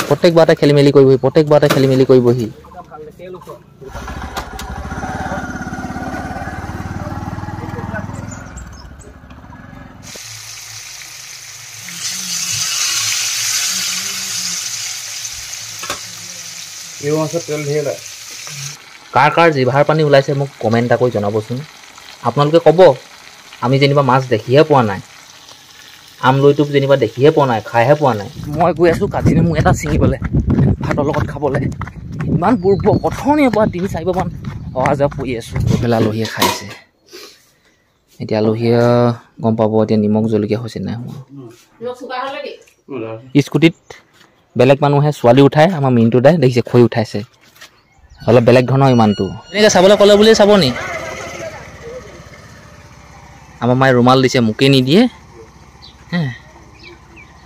প্ৰত্যেকবাৰতে খেলি মেলি কৰিবহি প্ৰত্যেকবাৰতে খেলি মেলি কৰিবহি কাৰ কাৰ জিভাৰ পানী ওলাইছে মোক কমেণ্ট এটা কৰি জনাবচোন আপোনালোকে ক'ব আমি যেনিবা মাছ দেখিহে পোৱা নাই আমলৈটোপ যেনিবা দেখিহে পোৱা নাই খাইহে পোৱা নাই মই গৈ আছোঁ কাজি নেমু এটা ছিঙিবলৈ ভাতৰ লগত খাবলৈ ইমান পূৰ্ব প্ৰথমে পৰা ৩-৪বাৰমান অহা যোৱা কৰি আছোঁ এইফালে আলহীয়ে খাইছে এতিয়া আলহীয়ে গম পাব এতিয়া নিমখ জলকীয়া হৈছে নাই স্কুটিত বেলেগ মানুহে ছোৱালী উঠাই আমাৰ মিনটো দাই দেখিছে খৈ উঠাইছে অলপ বেলেগ ধৰণৰ ইমানটো এনেকৈ চাবলৈ ক'লে বুলিয়ে চাব নি আমাৰ মায়ে ৰুমাল দিছে মোকে নিদিয়ে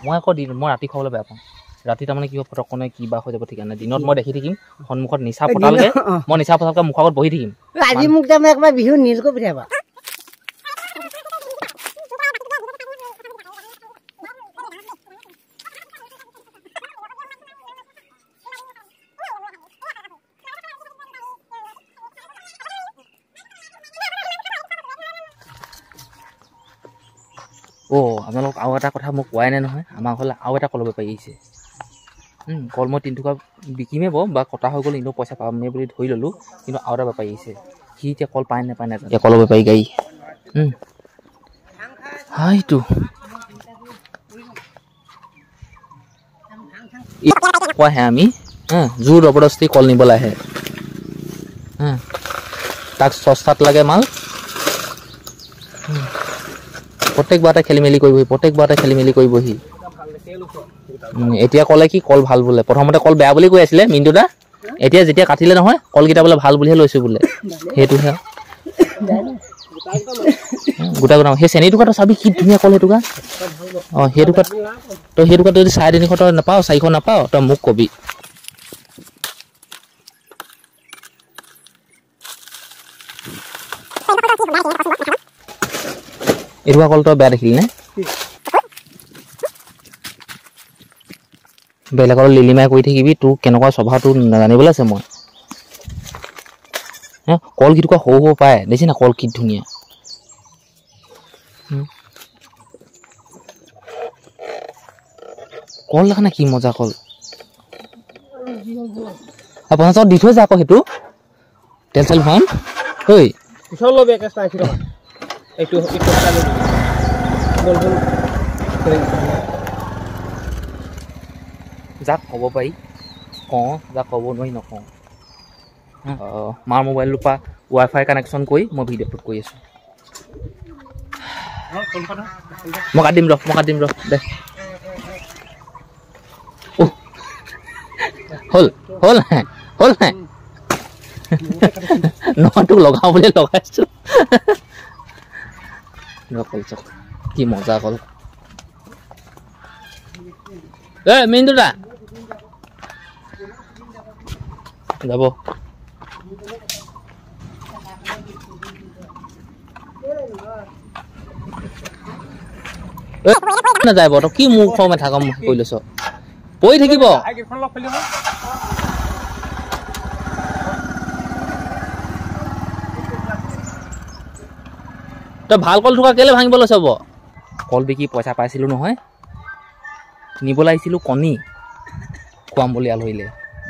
মই আকৌ মই ৰাতি খাবলৈ বেয়া পাওঁ ৰাতি তাৰমানে কি হয় পটকনে কিবা হৈ যাব ঠিক নাই দিনত মই দেখি থাকিম সন্মুখত নিচা পতালকে মই নিচা পতালকে মুখৰ আগত বহি থাকিম আজি মোক তাৰমানে একবাৰ বিহু নীল কৰি পঠিয়াবা আপোনালোক আৰু এটা কথা মোক কোৱাই নাই নহয় আমাৰ ঘৰলৈ আৰু এটা কল বেপাৰী আহিছে কল মই 3 টকা বিকিমে বা কটা হৈ গ'ল এনেও পইচা পামেই বুলি ধৰি ল'লোঁ কিন্তু আৰু এটা বেপাৰী আহিছে সি এতিয়া কল পায় নাপায় নাজানো এতিয়া কলৰ বেপাৰী গাড়ী সেইটো কোৱাহে আমি জোৰ জবৰদস্তি কল নিবলৈ আহে তাক সস্তাত লাগে মাল প্ৰত্যেকবাৰতে খেলি মেলি কৰিবহি এতিয়া ক'লে কি কল ভাল বোলে প্ৰথমতে কল বেয়া বুলি কৈ আছিলে মিনটো দা এতিয়া যেতিয়া কাটিলে নহয় কলকেইটা বোলে ভাল বুলিহে লৈছোঁ বোলে সেইটোহে গোটা গোটা সেই চেনী টুকুৰাটো চাবি কি ধুনীয়া কল সেইটুকা সেই টুকুৰাত তই সেই টুকুৰাত যদি 350 তই নাপাৱ 400 নাপাৱ তই মোক কবি এইটুকা কল তই বেয়া দেখিলি নে বেলেগৰ লিলিমাই কৰি থাকিবি তোৰ কেনেকুৱা স্বভাৱটো নাজানিবলৈ আছে মই কল কিটুকা সৰু সৰু পায় দেখিছে না কল কি ধুনীয়া কল দেখা না কি মজা কল আপোনাৰ দি থৈ যা আকৌ সেইটো তেল চেল ভৰাম ঐ যাক ক'ব পাৰি কওঁ যাক ক'ব নোৱাৰি নকওঁ মাৰ মোবাইলটোৰ পৰা ৱাইফাই কানেকশ্যন কৰি মই ভিডিঅ' শ্বুট কৰি আছোঁ মই কাটিম ৰ দে হ'ল নাই নহয় তোক লগাওঁ বুলি লগাইছোঁ কল চক কি মজা কল মিনটো দা যাব নাযায় তই কি মোৰ খং মেথা কাম কৰি লৈছ পৰি থাকিব তই ভাল কল থকা কেলে ভাঙিব লৈছ কল বিকি পইচা পাইছিলোঁ নহয় নিবলৈ আহিছিলোঁ কণী খুৱাম বুলি আলহীলে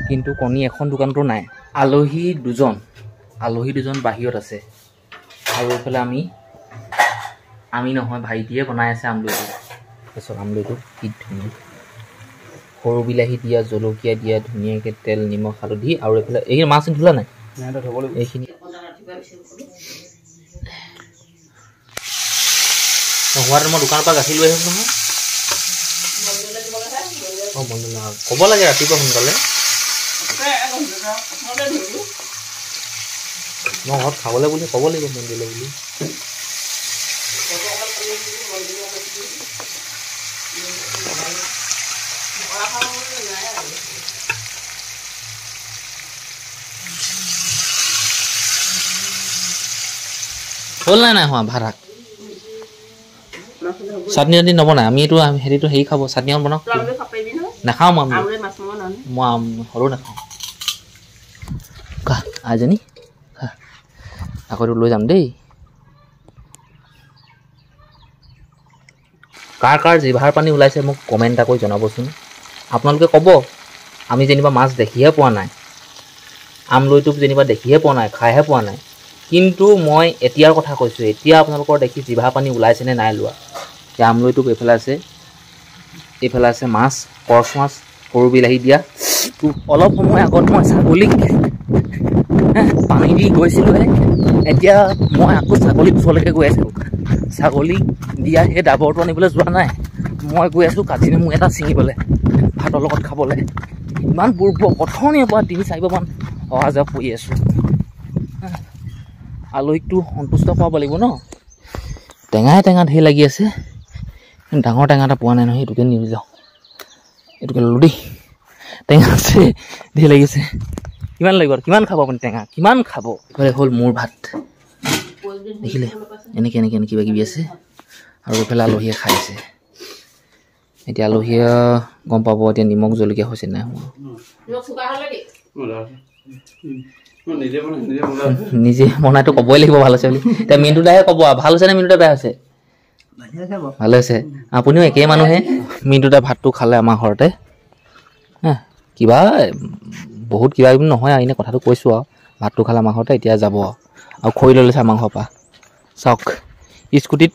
কিন্তু কণী এখন দোকানতো নাই আলহী দুজন বাহিৰত আছে আৰু এইফালে আমি নহয় ভাইটিয়ে বনাই আছে আমলৈটো তাৰপিছত আমলৈটো কি ধুনীয়া সৰু বিলাহী দিয়া জলকীয়া দিয়া ধুনীয়াকৈ তেল নিমখ হালধি আৰু এইফালে এই মাছ ধুলা নাই এইখিনি হোৱাত মই দোকানৰ পৰা গাখীৰ লৈ আহিছোঁ নহয় ক'ব লাগে ৰাতিপুৱা সোনকালে মই ঘৰত খাবলৈ বুলি ক'ব লাগিব মন্দিৰলৈ বুলি হ'ল নাই হোৱা ভাড়া চাটনি চাটনি নবনাই আমি এইটো হেৰিটো হেৰি খাব চাটনি অকণ বনাওক নাখাওঁ মই সৰু নাখাওঁ খা আইজনী খা আকৌ এইটো লৈ যাম দেই কাৰ কাৰ জিভাৰ পানী ওলাইছে মোক কমেণ্ট এটা কৰি জনাবচোন আপোনালোকে ক'ব আমি যেনিবা মাছ দেখিহে পোৱা নাই আমলৈটো যেনিবা দেখিহে পোৱা নাই খাইহে পোৱা নাই কিন্তু মই এতিয়াৰ কথা কৈছোঁ এতিয়া আপোনালোকৰ দেখি জিভা পানী ওলাইছেনে নাই লোৱা এতিয়া আমলৈটো এইফালে আছে মাছ কৰ্চ মাছ সৰু বিলাহী দিয়া অলপ সময় আগত মই ছাগলীক পানী দি গৈছিলোঁ এতিয়া মই আকৌ ছাগলীৰ ওচৰলৈকে গৈ আছোঁ ছাগলীক দিয়া সেই ডাবৰটো আনিবলৈ যোৱা নাই মই গৈ আছোঁ কাজি নেমু এটা ছিঙিবলৈ ভাতৰ লগত খাবলৈ ইমান প্ৰথমীয়াৰ পৰা 3-4 মান অহা যোৱা কৰি আছোঁ আলহীকটো সন্তুষ্ট কৰাব লাগিব ন টেঙা ধেৰ লাগি আছে ডাঙৰ টেঙা এটা পোৱা নাই নহয় এইটোকে নিওঁ যাওঁ এইটোকে ল'লোঁ দেই টেঙা আছে ধেৰ লাগিছে কিমান লাগিব আৰু কিমান খাব আপুনি টেঙা কিমান খাব এইফালে হ'ল মোৰ ভাত দেখিলে এনেকৈ কিবা কিবি আছে আৰু এইফালে আলহীয়ে খাইছে এতিয়া আলহীয়ে গম পাব এতিয়া নিমখ জলকীয়া হৈছে নাই নিজে বনাইতো ক'বই লাগিব ভাল হৈছে বুলি এতিয়া মিনু দাহে ক'ব ভাল হৈছে নে মিনু দা বেয়া হৈছে ভালে হৈছে আপুনিও একেই মানুহে মিনু দা ভাতটো খালে আমাৰ ঘৰতে কিবা বহুত কিবা কিবি নহয় আৰু এনেই কথাটো কৈছোঁ আৰু ভাতটো খালে আমাৰ ঘৰতে এতিয়া যাব আৰু খৰি লৈ লৈছে আমাৰ ঘৰৰ পৰা চাওক স্কুটিত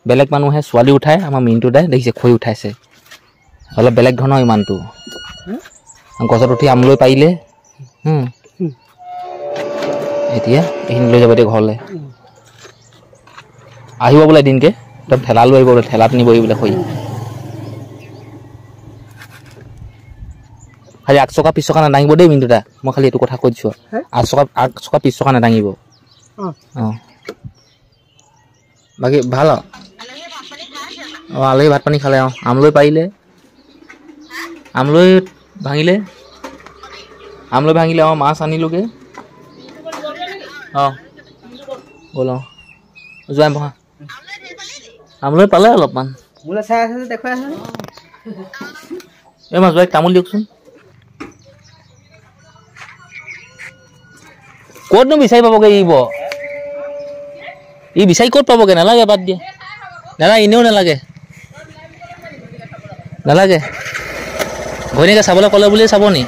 বেলেগ মানুহে ছোৱালী উঠায় আমাৰ মিনু দাই দেখিছে খৰি উঠাইছে অলপ বেলেগ ধৰণৰ ইমানটো গছত উঠি আমলৈ পাৰিলে এতিয়া এইখিনি লৈ যাব এতিয়া ঘৰলৈ আহিব বোলে এদিনকে একদম ঠেলা লৈ আহিব বোলে ঠেলাত নিবহি বোলে খৰি খালি 8 চকা 20 চকা নাদাঙিব দেই মিনু দা মই খালি এইটো কথা কৈ দিছোঁ 8 চকা 20 চকা নাদাঙিব অঁ বাকী ভাল আৰু আলহী ভাত পানী খালে আমলৈ পাৰিলে আমলৈ ভাঙিলে মাছ আনিলোগৈ গ'ল যোৱাই বহা আমলৈ পালে অলপমান এই মাছ যোৱাই তামোল দিয়কচোন ক'তনো বিচাৰি পাবগৈ ই বিচাৰি ক'ত পাবগৈ নালাগে বাদ দিয়ে নালাগে এনেও নালাগে ঘৈণীয়েকে চাবলৈ ক'লে বুলিয়ে চাব নি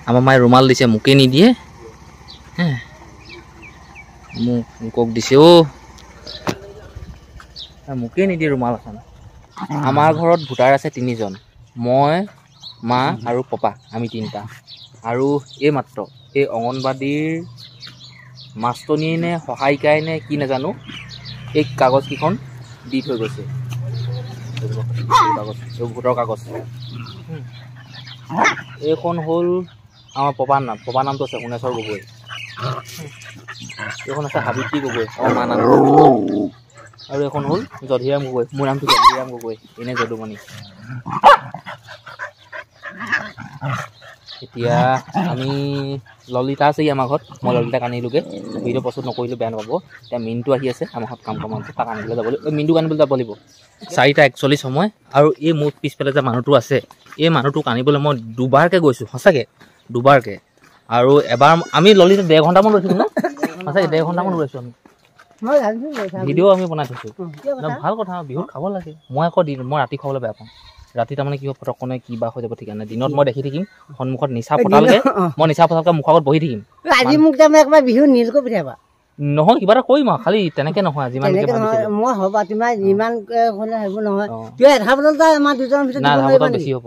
আমাৰ মায়ে ৰুমাল দিছে মোকে নিদিয়ে মোকক দিছে মোকে নিদিয়ে ৰুমাল এখন আমাৰ ঘৰত ভোটাৰ আছে 3জন মই মা আৰু পাপা আমি 3টা আৰু এই মাত্ৰ এই অংগনবাদীৰ মাষ্টনীয়ে নে সহায়িকাই নে কি নাজানো এই কাগজকেইখন দি থৈ গৈছে ভোটৰ কাগজ এইখন হ'ল আমাৰ পপাৰ নামটো আছে সোণেশ্বৰ গগৈ এইখন আছে সাবিত্ৰী গগৈ আমাৰ মা নাম আৰু এখন হ'ল যধিৰাম গগৈ মোৰ নামটো যধিৰাম গগৈ এনে যদুমণি এতিয়া আমি ললিতা আছে আমাৰ ঘৰত মই ললিতাক আনিলোগৈ ভিডিঅ' প্ৰস্তুত নকৰিলোঁ বেয়া নাপাব এতিয়া মিনটো আহি আছে আমাৰ ঘৰত কাম আছে তাক আনিবলৈ যাব লাগিব মিনটোক আনিবলৈ যাব লাগিব 4:41 সময় আৰু এই মোৰ পিছফালে যে মানুহটো আছে এই মানুহটোক আনিবলৈ মই 2বাৰকৈ গৈছোঁ সঁচাকৈ 2বাৰকৈ আৰু এবাৰ আমি ললিতা 1.5 ঘণ্টামান ৰৈছিলোঁ ন সঁচাকৈ 1.5 ঘণ্টামান ৰৈছোঁ আমি ভিডিঅ' আমি বনাই থৈছোঁ ভাল কথা বিহুত খাব লাগে মই আকৌ মই ৰাতি খাবলৈ বেয়া পাওঁ ৰাতি তাৰমানে কিবা ফটকনে কিবা হৈ যাব ঠিক নাই দিনত মই দেখি থাকিম সন্মুখত নিচা পতালকে মই নিচা পতালকে মুখৰ আগত বহি থাকিম আজি মোক তাৰমানে একবাৰ বিহু নীল কৰি পঠিয়াবা নহয় কিবা এটা কৰিম আৰু খালি তেনেকৈ নহয় যিমান মই হ'ব তোমাৰ যিমান হ'লে সেইবোৰ নহয় কিয় এটা বটল আমাৰ দুজনৰ ভিতৰত বেছি হ'ব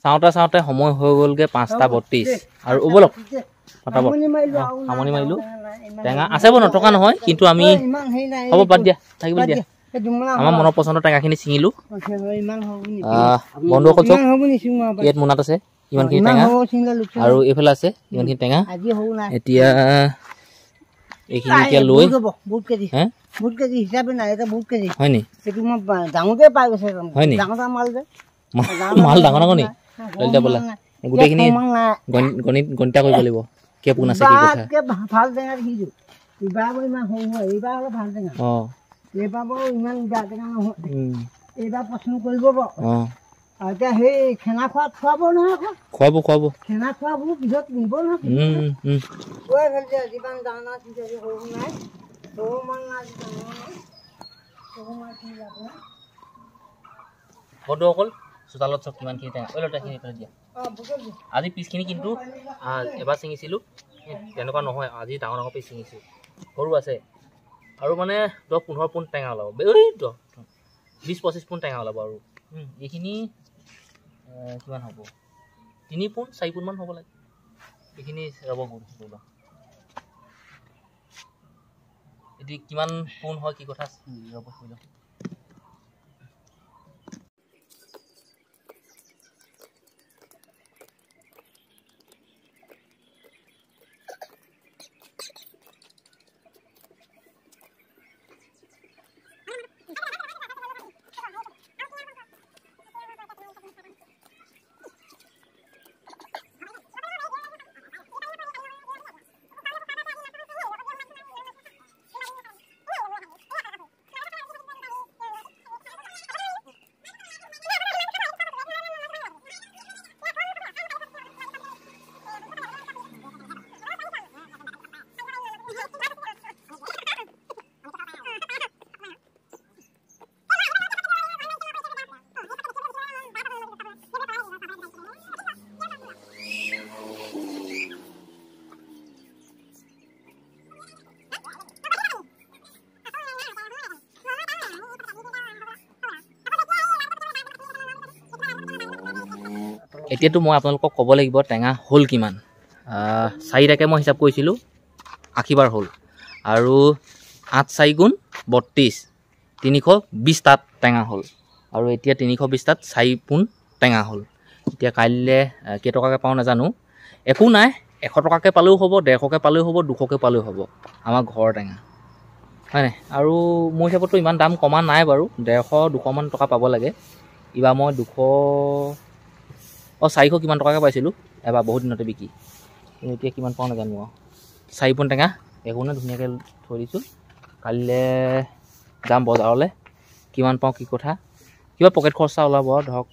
চাওঁতে সময় হৈ গ'লগৈ 5:32 আৰু ব'লক ফটাফট সামৰণি মাৰিলোঁ টেঙা আছে বাৰু নথকা নহয় কিন্তু আমি হ'ব বাদ দিয়া থাকিব দিয়া আমাৰ মনৰ পচন্দৰ টেঙাখিনি ছিঙিলোঁ বন্ধুসকল চব ইয়াত মোনাত আছে ইমানখিনি টেঙা আৰু এইফালে আছে ইমানখিনি টেঙা এতিয়া এইখিনি এতিয়া লৈ হয় নি মাল ডাঙৰ ডাঙৰ নি ললিতা বোলা গোটেইখিনি গণিতা কৰিব লাগিব কে পোন আছে কি কথা এইবাৰ পচন্দ কৰিব এতিয়া সেই খেনা খুৱাব নহয় আকৌ খুৱাব খেনা খোৱাব পিছত নিব নহয় যিমান দানা সৰু নাই সৰু মান নাই বন্ধুসকল চোতালত চব কিমানখিনি টেঙা লতাখিনি দিয়া আজি পিচখিনি কিন্তু এবাৰ ছিঙিছিলোঁ তেনেকুৱা নহয় আজি ডাঙৰ ডাঙৰ পিচ ছিঙিছোঁ সৰু আছে আৰু মানে 10-15 পোন টেঙা ওলাব 20-25 পোন টেঙা ওলাব আৰু এইখিনি কিমান হ'ব 3 পোন 4 পোনমান হ'ব লাগে এইখিনি ৰ'ব গুড় এতিয়া কিমান পোন হয় কি কথা ৰ'ব এতিয়াতো মই আপোনালোকক ক'ব লাগিব টেঙা হ'ল কিমান 4টাকে মই হিচাপ কৰিছিলোঁ 80 বাৰ হ'ল আৰু 8×4 = 32 320 তাত টেঙা হ'ল আৰু এতিয়া 320 তাত 4 পোন টেঙা হ'ল এতিয়া কাইলৈ কেইটকাকৈ পাওঁ নাজানো একো নাই 100 টকাকৈ পালেও হ'ব 150কৈ পালেও হ'ব 200কৈ পালেও হ'ব আমাৰ ঘৰৰ টেঙা হয় নাই আৰু মোৰ হিচাপততো ইমান দাম কমা নাই বাৰু 150-200 মান টকা পাব লাগে এইবাৰ মই 400 কিমান টকাকৈ পাইছিলোঁ এবাৰ বহুত দিনতে বিকি কিন্তু এতিয়া কিমান পাওঁ নাজানো আৰু 4 পোন টেঙা একো নাই ধুনীয়াকৈ থৈ দিছোঁ কাইলৈ যাম বজাৰলৈ কিমান পাওঁ কি কথা কিবা পকেট খৰচা ওলাব ধৰক